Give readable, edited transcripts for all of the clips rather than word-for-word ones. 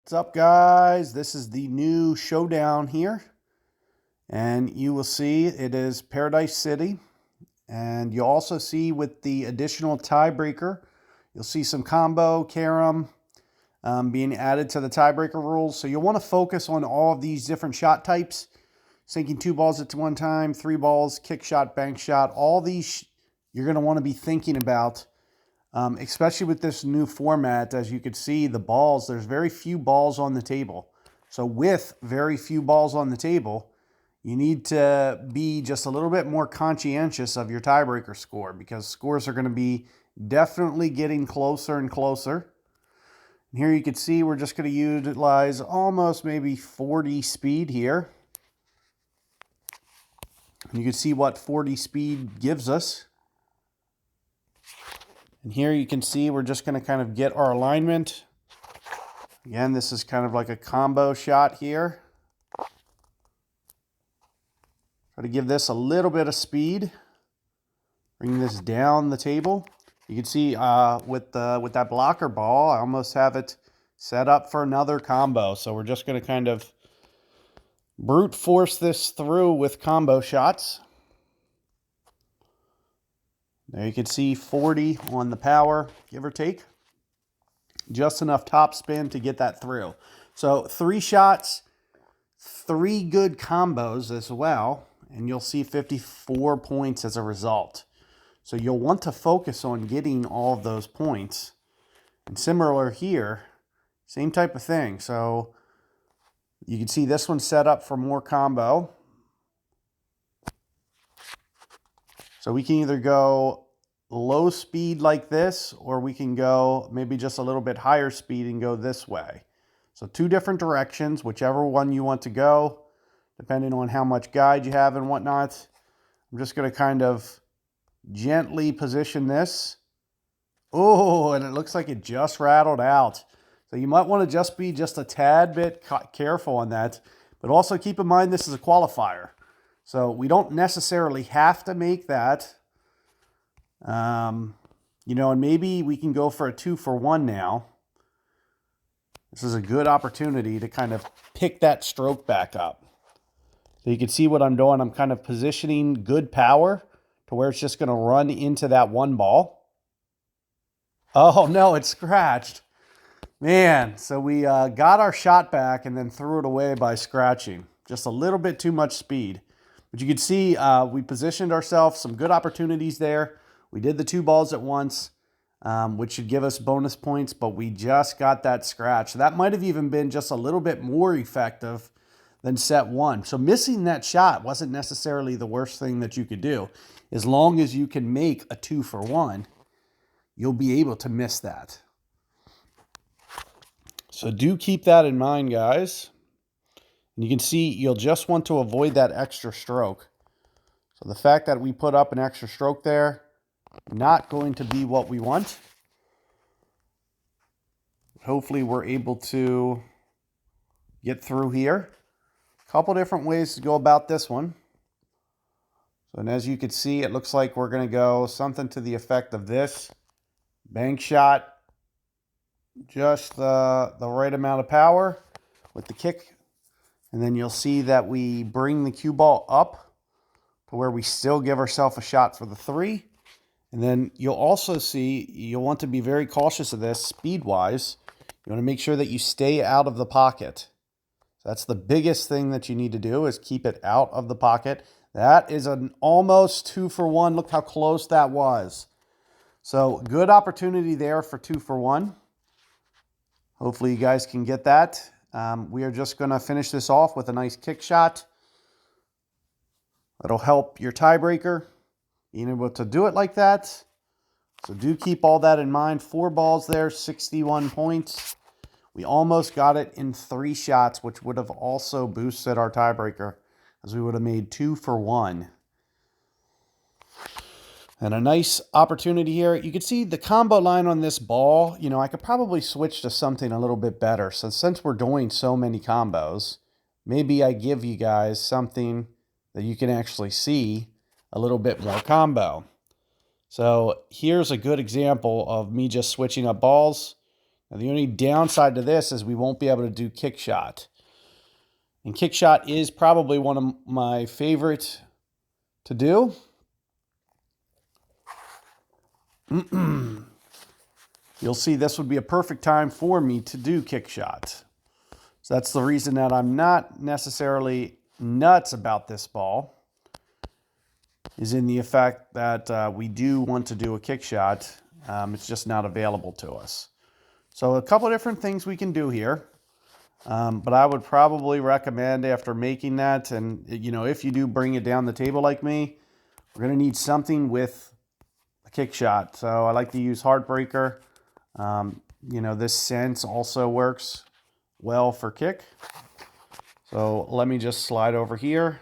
What's up, guys? This is the new Showdown here, and you will see it is Paradise City, and you'll also see with the additional tiebreaker, you'll see some combo carom being added to the tiebreaker rules. So you'll want to focus on all of these different shot types, sinking 2 balls at one time, 3 balls, kick shot, bank shot. All these you're going to want to be thinking about. Especially with this new format. As you can see, the balls, there's very few balls on the table. So with very few balls on the table, you need to be just a little bit more conscientious of your tiebreaker score, because scores are going to be definitely getting closer and closer. And here you can see we're just going to utilize almost maybe 40 speed here. And you can see what 40 speed gives us. And here you can see we're just going to kind of get our alignment. Again, this is kind of like a combo shot here. Try to give this a little bit of speed. Bring this down the table. You can see with that blocker ball, I almost have it set up for another combo. So we're just going to kind of brute force this through with combo shots. There you can see 40 on the power, give or take. Just enough top spin to get that through. So 3 shots, 3 good combos as well, and you'll see 54 points as a result. So you'll want to focus on getting all of those points. And similar here, same type of thing. So you can see this one set up for more combo. So we can either go low speed like this, or we can go maybe just a little bit higher speed and go this way. So 2 different directions, whichever one you want to go, depending on how much guide you have and whatnot. I'm just going to kind of gently position this. Oh, and it looks like it just rattled out. So you might want to just be just a tad bit careful on that, but also keep in mind this is a qualifier. So we don't necessarily have to make that. And maybe we can go for a 2-for-1 now. This is a good opportunity to kind of pick that stroke back up. So you can see what I'm doing. I'm kind of positioning good power to where it's just going to run into that 1 ball. Oh, no, it scratched. Man, so we got our shot back and then threw it away by scratching. Just a little bit too much speed. But you can see we positioned ourselves, some good opportunities there. We did the 2 balls at once, which should give us bonus points, but we just got that scratch. So that might have even been just a little bit more effective than set 1. So missing that shot wasn't necessarily the worst thing that you could do. As long as you can make a 2-for-1, you'll be able to miss that. So do keep that in mind, guys. And you can see you'll just want to avoid that extra stroke. So the fact that we put up an extra stroke there, not going to be what we want. Hopefully we're able to get through here. A couple different ways to go about this one. So, and as you can see, it looks like we're going to go something to the effect of this. Bank shot, just the right amount of power with the kick. And then you'll see that we bring the cue ball up to where we still give ourselves a shot for the 3. And then you'll also see, you'll want to be very cautious of this speed-wise. You want to make sure that you stay out of the pocket. So that's the biggest thing that you need to do, is keep it out of the pocket. That is an almost 2-for-1. Look how close that was. So good opportunity there for 2-for-1. Hopefully you guys can get that. We are just going to finish this off with a nice kick shot. That'll help your tiebreaker, being able to do it like that. So do keep all that in mind. 4 balls there, 61 points. We almost got it in 3 shots, which would have also boosted our tiebreaker, as we would have made 2-for-1. And a nice opportunity here. You can see the combo line on this ball. I could probably switch to something a little bit better. So since we're doing so many combos, maybe I give you guys something that you can actually see a little bit more combo. So here's a good example of me just switching up balls. Now, the only downside to this is we won't be able to do kick shot. And kick shot is probably one of my favorite to do. You'll see this would be a perfect time for me to do kick shot. So that's the reason that I'm not necessarily nuts about this ball, is in the effect that we do want to do a kick shot. It's just not available to us. So a couple of different things we can do here. But I would probably recommend, after making that, and you know, if you do bring it down the table like me, we're going to need something with a kick shot. So I like to use Heartbreaker. You know, this sense also works well for kick. So let me just slide over here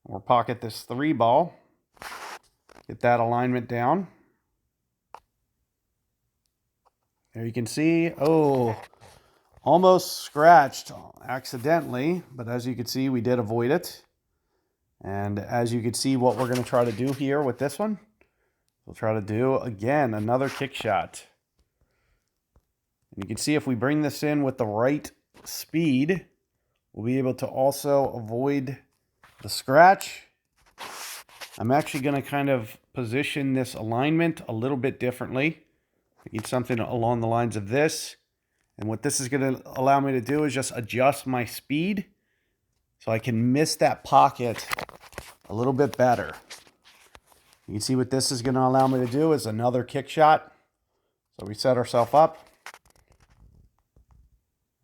or pocket this 3 ball. Get that alignment down. There you can see, oh, almost scratched accidentally, but as you can see, we did avoid it. And as you can see, what we're going to try to do here with this one, we'll try to do, again, another kick shot. And you can see if we bring this in with the right speed, we'll be able to also avoid the scratch. I'm actually going to kind of position this alignment a little bit differently. I need something along the lines of this. And what this is going to allow me to do is just adjust my speed so I can miss that pocket a little bit better. You can see what this is going to allow me to do is another kick shot. So we set ourselves up.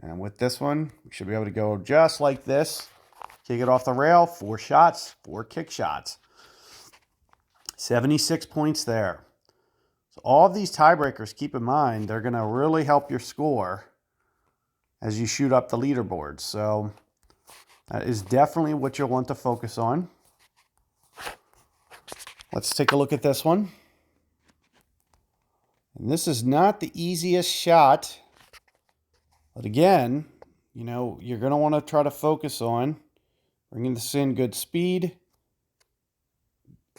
And with this one, we should be able to go just like this. Kick it off the rail, 4 shots, 4 kick shots. 76 points there. So all of these tiebreakers, keep in mind, they're going to really help your score as you shoot up the leaderboard. So that is definitely what you'll want to focus on. Let's take a look at this one. And this is not the easiest shot. But again, you know, you're going to want to try to focus on bringing this in good speed.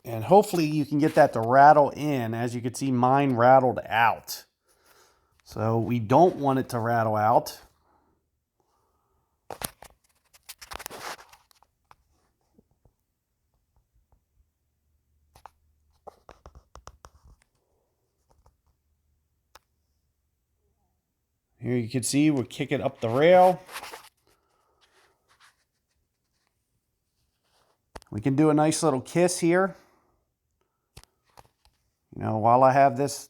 And hopefully you can get that to rattle in. As you can see, mine rattled out. So we don't want it to rattle out. Here you can see we're kicking up the rail. We can do a nice little kiss here. You know, while I have this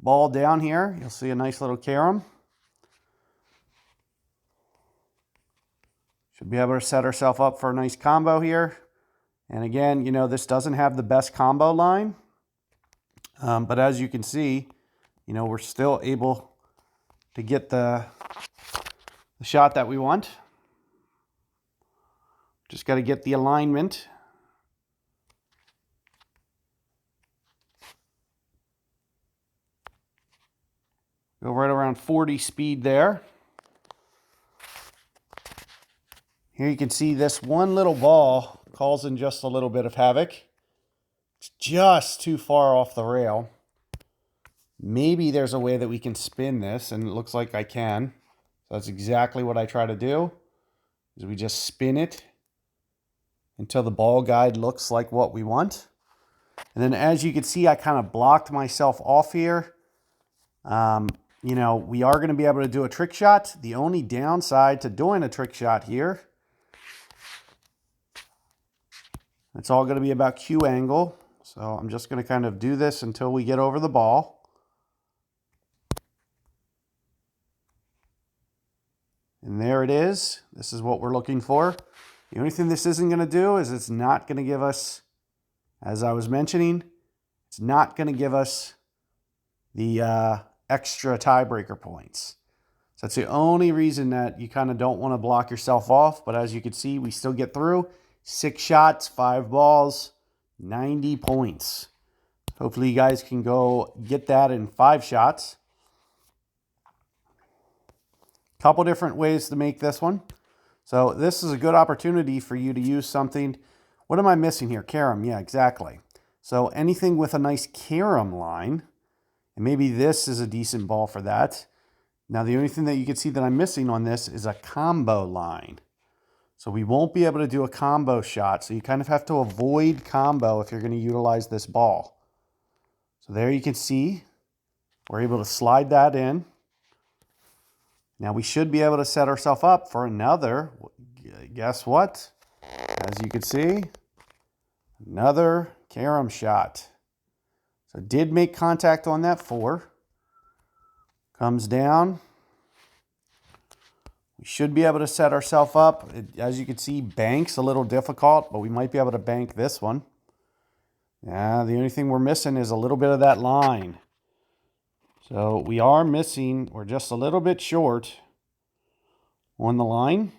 ball down here, you'll see a nice little carom. Should be able to set ourselves up for a nice combo here. And again, you know, this doesn't have the best combo line. But as you can see, you know, we're still able to get the shot that we want. Just got to get the alignment. Go right around 40 speed there. Here you can see this one little ball causing just a little bit of havoc. It's just too far off the rail. Maybe there's a way that we can spin this, and it looks like I can. So that's exactly what I try to do, is we just spin it until the ball guide looks like what we want. And then as you can see, I kind of blocked myself off here. You know, we are going to be able to do a trick shot. The only downside to doing a trick shot here, it's all going to be about cue angle. So I'm just going to kind of do this until we get over the ball. And there it is. This is what we're looking for. The only thing this isn't going to do is it's not going to give us, as I was mentioning, it's not going to give us the extra tiebreaker points. So that's the only reason that you kind of don't want to block yourself off. But as you can see, we still get through. 6 shots, 5 balls, 90 points. Hopefully you guys can go get that in 5 shots. Couple different ways to make this one. So this is a good opportunity for you to use something. What am I missing here? Carom, yeah, exactly. So anything with a nice carom line, and maybe this is a decent ball for that. Now the only thing that you can see that I'm missing on this is a combo line. So we won't be able to do a combo shot. So you kind of have to avoid combo if you're going to utilize this ball. So there you can see we're able to slide that in. Now we should be able to set ourselves up for another, guess what? As you can see, another carom shot. So did make contact on that 4. Comes down. We should be able to set ourselves up. As you can see, bank's a little difficult, but we might be able to bank this one. Yeah, the only thing we're missing is a little bit of that line. So we are missing, we're just a little bit short on the line,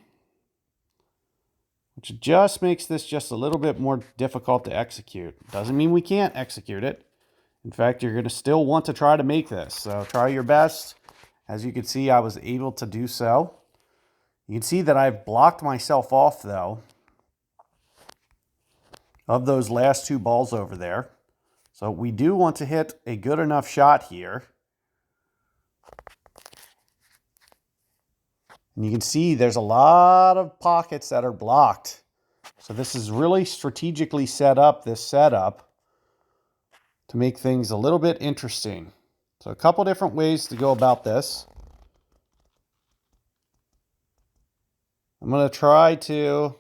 which just makes this just a little bit more difficult to execute. Doesn't mean we can't execute it. In fact, you're going to still want to try to make this. So try your best. As you can see, I was able to do so. You can see that I've blocked myself off, though, of those last 2 balls over there. So we do want to hit a good enough shot here. And you can see there's a lot of pockets that are blocked. So this is really strategically set up, this setup, to make things a little bit interesting. So a couple different ways to go about this. I'm going to try to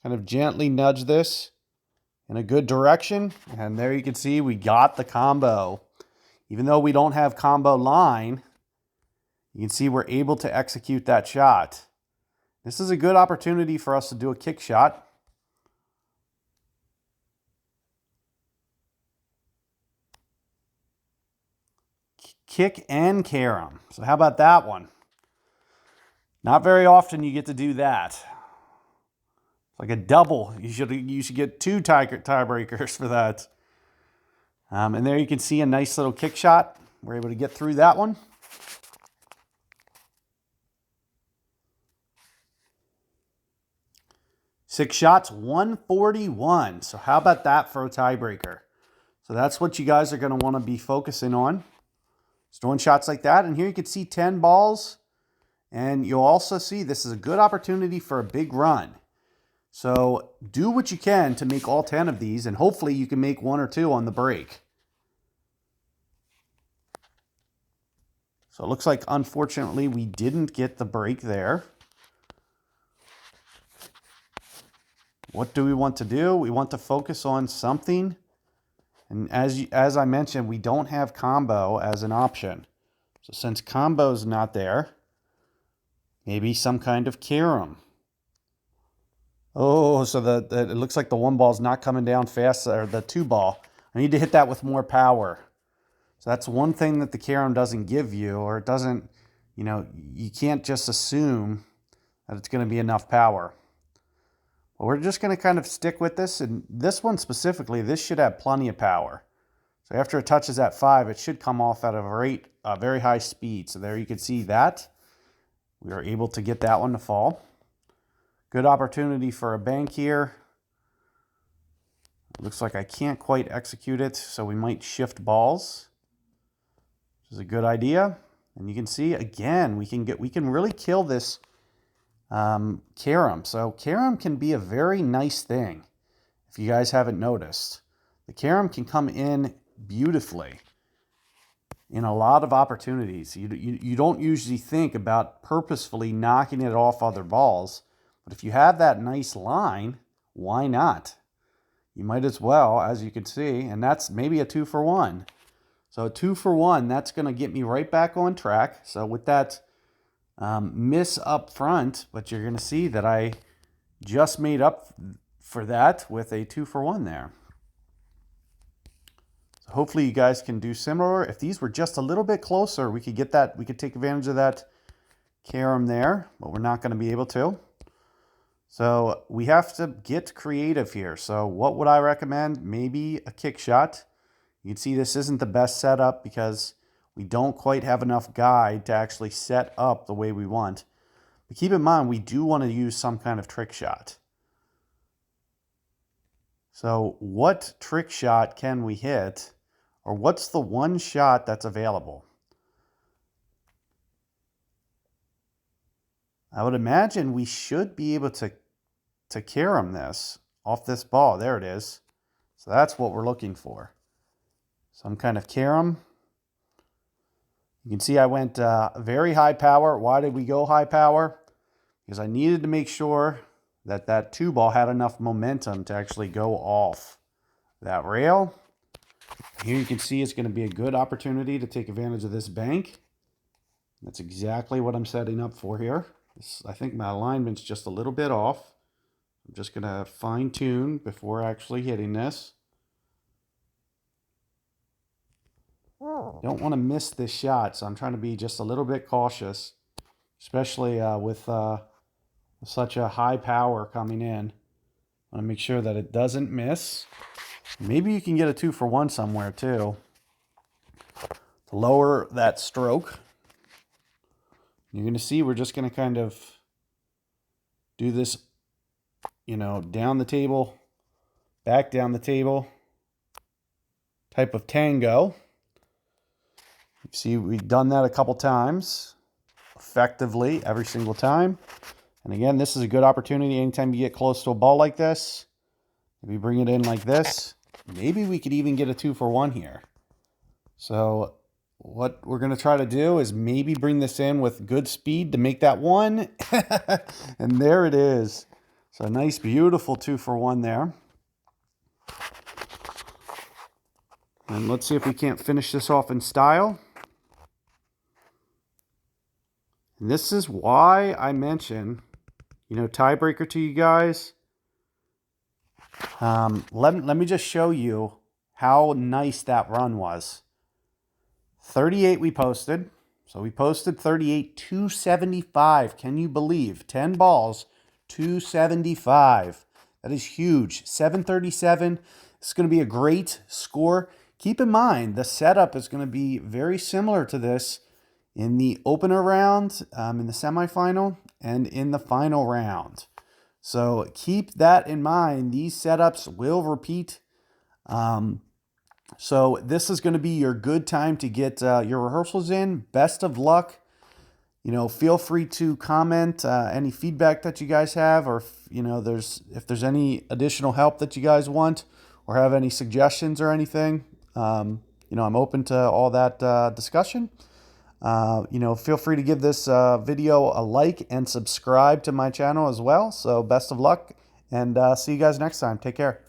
kind of gently nudge this in a good direction. And there you can see we got the combo. Even though we don't have combo line, you can see we're able to execute that shot. This is a good opportunity for us to do a kick shot. Kick and carom. So how about that one? Not very often you get to do that. It's like a double. You should get 2 tiebreakers for that. And there you can see a nice little kick shot. We're able to get through that one. Six shots, 141. So how about that for a tiebreaker? So that's what you guys are going to want to be focusing on. Just doing shots like that. And here you can see 10 balls. And you'll also see this is a good opportunity for a big run. So do what you can to make all 10 of these. And hopefully you can make 1 or 2 on the break. So it looks like, unfortunately, we didn't get the break there. What do we want to do? We want to focus on something. And as I mentioned, we don't have combo as an option. So since combo is not there, maybe some kind of carom. Oh, so it looks like the 1 ball is not coming down fast, or the 2 ball. I need to hit that with more power. So that's one thing that the carom doesn't give you, or it doesn't, you can't just assume that it's going to be enough power. But we're just going to kind of stick with this. And this one specifically, this should have plenty of power. So after it touches that 5, it should come off at a very high speed. So there you can see that. We are able to get that one to fall. Good opportunity for a bank here. Looks like I can't quite execute it, so we might shift balls, which is a good idea. And you can see, again, we can really kill this carom. So carom can be a very nice thing, if you guys haven't noticed. The carom can come in beautifully in a lot of opportunities. You don't usually think about purposefully knocking it off other balls, but if you have that nice line, why not? You might as well, as you can see, and that's maybe a 2 for 1. So a 2 for 1, that's going to get me right back on track. So with that miss up front, but you're going to see that I just made up for that with a 2 for 1 there. So hopefully you guys can do similar. If these were just a little bit closer, we could take advantage of that carom there, but we're not going to be able to. So we have to get creative here. So what would I recommend? Maybe a kick shot. You can see this isn't the best setup because we don't quite have enough guide to actually set up the way we want. But keep in mind, we do want to use some kind of trick shot. So what trick shot can we hit? Or what's the one shot that's available? I would imagine we should be able to carom this off this ball. There it is. So that's what we're looking for. Some kind of carom. You can see I went very high power. Why did we go high power? Because I needed to make sure that that 2-ball had enough momentum to actually go off that rail. Here you can see it's going to be a good opportunity to take advantage of this bank. That's exactly what I'm setting up for here. I think my alignment's just a little bit off. I'm just going to fine tune before actually hitting this. Don't want to miss this shot, so I'm trying to be just a little bit cautious, especially with such a high power coming in. I want to make sure that it doesn't miss. Maybe you can get a 2-for-1 somewhere too. To lower that stroke. You're going to see we're just going to kind of do this, you know, down the table, back down the table type of tango. You see, we've done that a couple times effectively every single time. And again, this is a good opportunity anytime you get close to a ball like this. Maybe bring it in like this. Maybe we could even get a 2-for-1 here. So what we're going to try to do is maybe bring this in with good speed to make that 1. And there it is. So a nice, beautiful 2-for-1 there. And let's see if we can't finish this off in style. And this is why I mention, you know, tiebreaker to you guys. Let me just show you how nice that run was. 38 we posted. So we posted 38, 275. Can you believe? 10 balls, 275. That is huge. 737. It's going to be a great score. Keep in mind, the setup is going to be very similar to this in the opener round, in the semifinal, and in the final round. So keep that in mind. These setups will repeat. So this is going to be your good time to get your rehearsals in. Best of luck. You know, feel free to comment any feedback that you guys have, or you know, if there's any additional help that you guys want, or have any suggestions or anything. You know, I'm open to all that discussion. You know, feel free to give this video a like and subscribe to my channel as well. So best of luck, and see you guys next time. Take care.